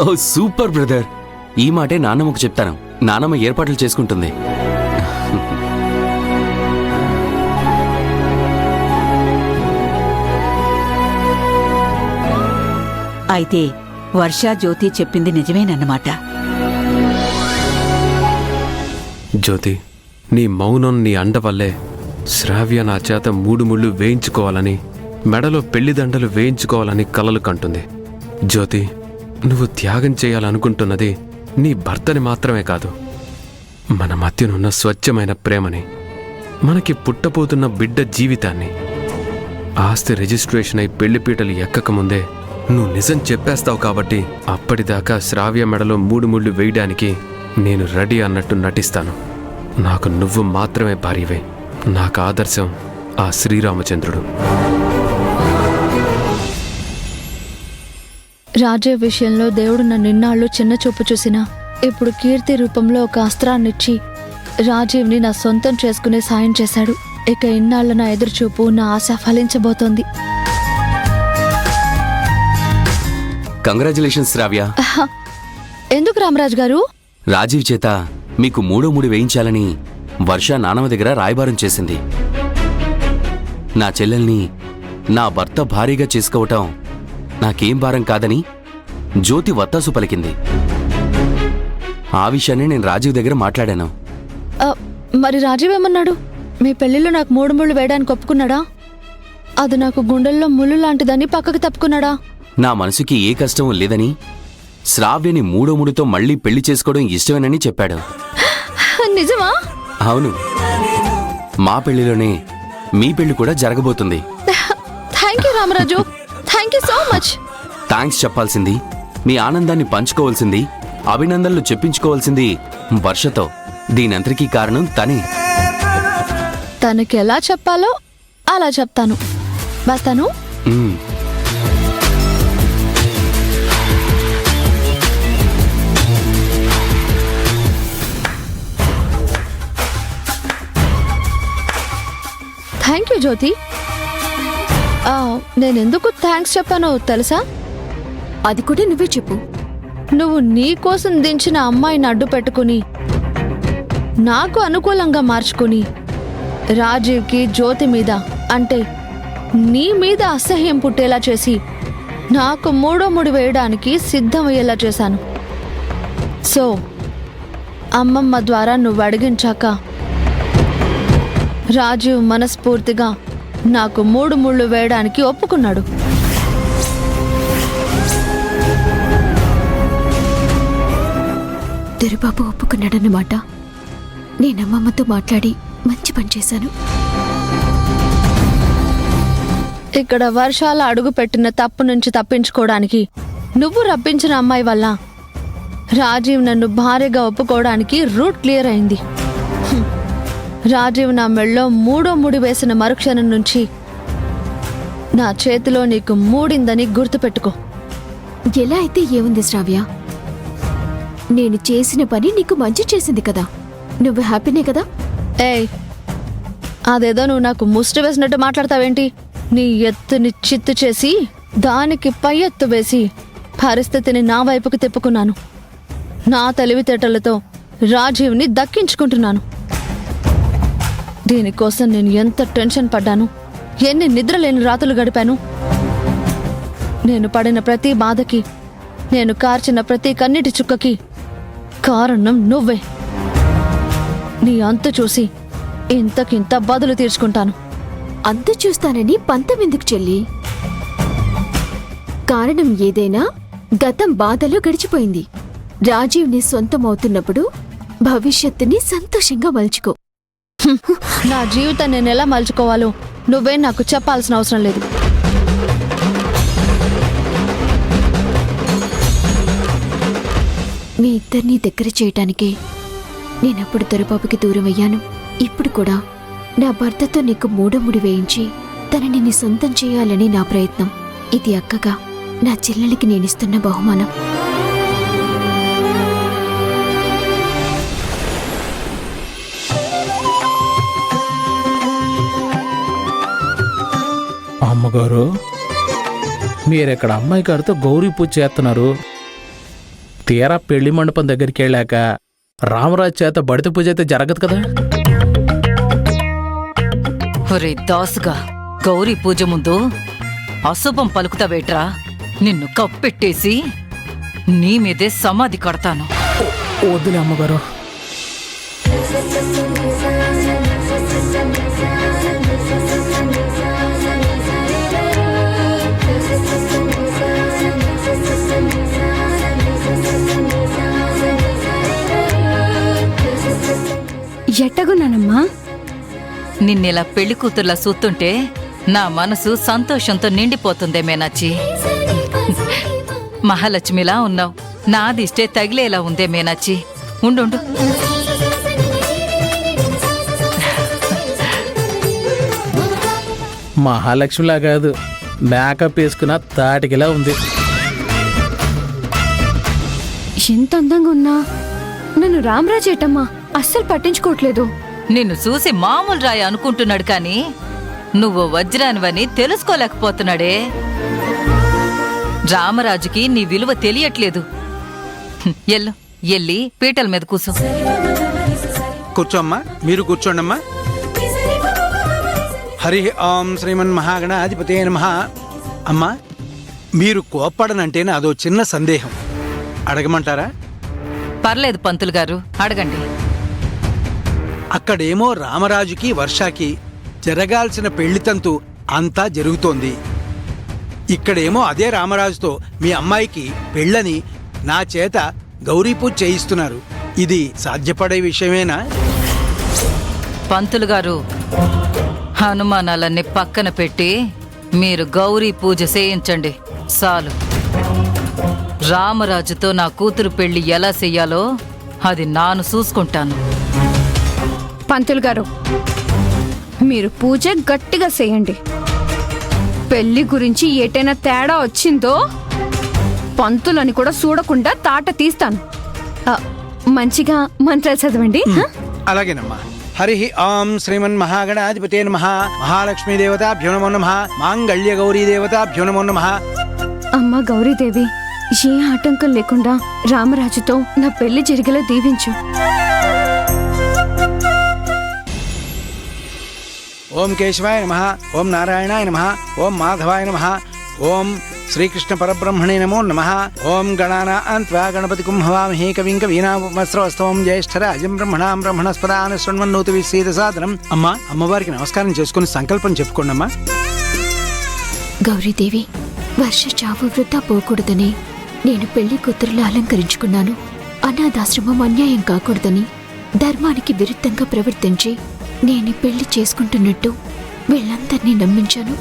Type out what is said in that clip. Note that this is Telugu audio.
ఓ సూపర్ బ్రదర్. ఈ మాటే నాన్నమ్మకు చెప్తాను. నాన్నమ్మ ఏర్పాట్లు చేసుకుంటుంది. అయితే వర్ష జ్యోతి చెప్పింది నిజమేనన్నమాట. జ్యోతి, నీ మౌనం, నీ అండ వల్లే శ్రావ్య నా చేత 3 ముళ్ళు వేయించుకోవాలని, మెడలో పెళ్లిదండలు వేయించుకోవాలని కలలు కంటుంది. జ్యోతి, నువ్వు త్యాగం చేయాలనుకుంటున్నది నీ భర్తని మాత్రమే కాదు, మన మధ్యనున్న స్వచ్ఛమైన ప్రేమని, మనకి పుట్టబోతున్న బిడ్డ జీవితాన్ని. ఆస్తి రిజిస్ట్రేషన్ అయి పెళ్లిపీటలు ఎక్కకముందే నువ్వు నిజం చెప్పేస్తావు కాబట్టి అప్పటిదాకా శ్రావ్య మెడలో 3 ముళ్ళు వేయడానికి నేను రెడీ అన్నట్టు నటిస్తాను. నాకు నువ్వు మాత్రమే భార్యవే. నాకు ఆదర్శం ఆ శ్రీరామచంద్రుడు. రాజీవ్ విషయంలో దేవుడు నన్నిన్నాళ్ళు చిన్న చూపు చూసినా ఇప్పుడు కీర్తి రూపంలో ఒక అస్త్రాన్నిచ్చి రాజీవ్ని నా సొంతం చేసుకునే సాయం చేశాడు. ఇక ఇన్నాళ్ళ నా ఎదురుచూపు, నా ఆశ ఫలించబోతోంది. కంగ్రాచులేషన్స్ శ్రావ్య. ఎందుకు రామరాజు గారు? రాజీవ్ చేత మీకు 3 ముడి వేయించాలని వర్ష నానమ్మ దగ్గర రాయబారం చేసింది. నా చెల్లెల్ని నా భర్త భారీగా చేసుకోవటం నాకేం భారం కాదని జ్యోతి వత్తాసు పలికింది. ఆ విషయాన్ని నేను రాజీవ్ దగ్గర మాట్లాడాను. మరి రాజీవ్ ఏమన్నాడు? మీ పెళ్లిలో నాకు 3 ముళ్ళు వేయడానికి ఒప్పుకున్నాడా? అది నాకు గుండెల్లో ముళ్ళు లాంటిదని పక్కకి తప్పుకున్నాడా? నా మనసుకి ఏ కష్టం లేదని, శ్రావ్యని 3వ ముడితో మళ్లీ పెళ్లి చేసుకోవడం ఇష్టమేనని చెప్పాడు. నిజమా? అవును. మా పెళ్లిలోనే మీ పెళ్లి కూడా జరగబోతుంది. Thank you Ramaraju, thank you so much. Thanks చెప్పాల్సింది, మీ ఆనందాన్ని పంచుకోవాల్సింది, అభినందనలు చెప్పించుకోవాల్సింది వర్షతో. దీనంతరికీ కారణం తనే. తనకి ఎలా చెప్పాలో అలా చెప్తాను. వస్తాను. థ్యాంక్ యూ జ్యోతి. నేనెందుకు థ్యాంక్స్ చెప్పానో తెలుసా? అది కూడా నువ్వే చెప్పు. నువ్వు నీ కోసం దించిన అమ్మాయిని అడ్డు పెట్టుకుని నాకు అనుకూలంగా మార్చుకుని రాజీవ్కి జ్యోతి మీద, అంటే నీ మీద అసహ్యం పుట్టేలా చేసి నాకు 3వ ముడి వేయడానికి సిద్ధమయ్యేలా చేశాను. సో అమ్మమ్మ ద్వారా నువ్వు అడిగించాక రాజీవ్ మనస్ఫూర్తిగా నాకు 3 ముళ్ళు వేయడానికి ఒప్పుకున్నాడు. దొరబాబు ఒప్పుకున్నాడన్నమాట. నేనమ్మమ్మతో మాట్లాడి మంచి పని చేశాను. ఇక్కడ వర్షాల అడుగు పెట్టిన తప్పు నుంచి తప్పించుకోవడానికి నువ్వు రప్పించిన అమ్మాయి వల్ల రాజీవ్ నన్ను భార్యగా ఒప్పుకోవడానికి రూట్ క్లియర్ అయింది. రాజీవ్ నా మెళ్ళో 3వ ముడి వేసిన మరుక్షణం నుంచి నా చేతిలో నీకు మూడిందని గుర్తుపెట్టుకో. ఎలా అయితే ఏముంది శ్రావ్య, నేను చేసిన పని నీకు మంచి చేసింది కదా. నువ్వు హ్యాపీనే కదా? ఏయ్, అదేదో నువ్వు నాకు ముష్టి వేసినట్టు మాట్లాడతావేంటి? నీ ఎత్తుని చిత్తు చేసి దానికి పై ఎత్తు వేసి పరిస్థితిని నా వైపుకు తిప్పుకున్నాను. నా తెలివితేటలతో రాజీవ్ని దక్కించుకుంటున్నాను. దీనికోసం నేను ఎంత టెన్షన్ పడ్డాను, ఎన్ని నిద్రలేని రాత్రులు గడిపాను. నేను పడిన ప్రతి బాధకి, నేను కార్చిన ప్రతి కన్నీటి చుక్కకి కారణం నువ్వే. నీ అంతు చూసి ఇంతకింత బదులు తీర్చుకుంటాను. అంత చూస్తానని పంతమెందుకు చెల్లి? కారణం ఏదైనా గతం బాధలో గడిచిపోయింది. రాజీవ్ని సొంతమవుతున్నప్పుడు భవిష్యత్తుని సంతోషంగా మలుచుకో. నా జీవితం నేను ఎలా మలుచుకోవాలో నువ్వే నాకు చెప్పాల్సిన అవసరం లేదు. మీ ఇద్దరినీ దగ్గర చేయటానికే నేనప్పుడు దొరబాబుకి దూరం అయ్యాను. ఇప్పుడు కూడా నా భర్తతో నీకు 3వ ముడి వేయించి తనని నీ సొంతం చేయాలని నా ప్రయత్నం. ఇది అక్కగా నా చెల్లెలికి నేనిస్తున్న బహుమానం. అమ్మగారు, మీరెక్కడ అమ్మాయి గారితో గౌరీ పూజ చేస్తున్నారు? తీరా పెళ్లి మండపం దగ్గరికి వెళ్ళాక రామరాజు చేత బడిత పూజ అయితే జరగదు కదా. ఒరే దాసుగా, గౌరీ పూజ ముందు అశుభం పలుకుతావేట్రా? నిన్ను కప్పెట్టేసి నీ మీదే సమాధి కడతాను. వద్దులే అమ్మగారు. ఎట్టగున్నానమ్మా? నిన్నెలా పెళ్లి కూతుర్లా చూస్తుంటే నా మనసు సంతోషంతో నిండిపోతుందే మీనాచి. మహాలక్ష్మిలా ఉన్నావు. నాదిష్టే తగిలేలా ఉందే మీనాచి. ఉండు. మహాలక్ష్మిలా కాదు, మేకప్ వేసుకున్న తాటికిలా ఉంది. ఎంత అందంగా ఉన్నా నన్ను రామరాజు ఏటమ్మా అస్సలు పట్టించుకోవట్లేదు. నిన్ను చూసి మామూలు రాయి అనుకుంటున్నాడు కాని నువ్వు వజ్రానివని తెలుసుకోలేకపోతున్నాడే. రామరాజుకి నీ విలువ తెలియట్లేదు. ఎల్లి పీటల మీద కూర్చో. కూర్చోమ్మా, మీరు కూర్చోండమ్మా. హరి ఓం శ్రీమన్ మహాగణాధిపతే నమః. అమ్మా, మీరు కోప్పడనంటేనే అదో చిన్న సందేహం, అడగమంటారా? పర్లేదు పంతులు గారు, అడగండి. అక్కడేమో రామరాజుకి వర్షాకి జరగాల్సిన పెళ్లితంతు అంతా జరుగుతోంది. ఇక్కడేమో అదే రామరాజుతో మీ అమ్మాయికి పెళ్ళని నా చేత గౌరీ పూజ చేయిస్తున్నారు. ఇది సాధ్యపడే విషయమేనా? పంతులు గారు, అనుమానాలన్నీ పక్కన పెట్టి మీరు గౌరీ పూజ చేయించండి చాలు. రామరాజుతో నా కూతురు పెళ్లి ఎలా చెయ్యాలో అది నాను చూసుకుంటాను. పంతులు గారు, మీరు పూజ గట్టిగా చేయండి. పెళ్లి గురించి ఏటైనా తేడా వచ్చిందో పంతులని కూడా చూడకుండా తాట తీస్తాను. మంచిగా మంత్రాలు చదవండి. అలాగేనమ్మా. హరి ఓం శ్రీమన్ మహాగణాధిపతే నమః. మహాలక్ష్మీ దేవతాభ్యో నమో నమః. మాంగళ్య గౌరీ దేవతాభ్యో నమో నమః. అమ్మ గౌరీదేవి, ఏ ఆటంకం లేకుండా రామరాజుతో నా పెళ్లి జరిగేలా దీవించు. ఓం కేశవాయ నమః. ఓం నారాయణాయ నమః. ఓం మాధవాయ నమః. ఓం శ్రీకృష్ణ పరబ్రహ్మణే నమో నమః. ఓం గణానాన్త్వా గణపతికుం హవామహే కవిం కవీనాముపమస్రవస్తవం జ్యేష్ఠరాజం బ్రహ్మణాం బ్రహ్మణస్పదాన శృణ్వన్నోతు విశ్రీదసాదనం. అమ్మా, అమ్మవారికి నమస్కారం చేసుకుని సంకల్పం చెప్పుకోండమ్మా. గౌరీదేవి, వర్ష చావు వృధా పోకూడదని నేను పెళ్లి కూతురులా అలంకరించుకున్నాను. అనాథాశ్రమం అన్యాయం కాకూడదని ధర్మానికి విరుద్ధంగా ప్రవర్తించి నేను పెళ్లి చేసుకుంటున్నట్టు వీళ్ళందరినీ నమ్మించాను.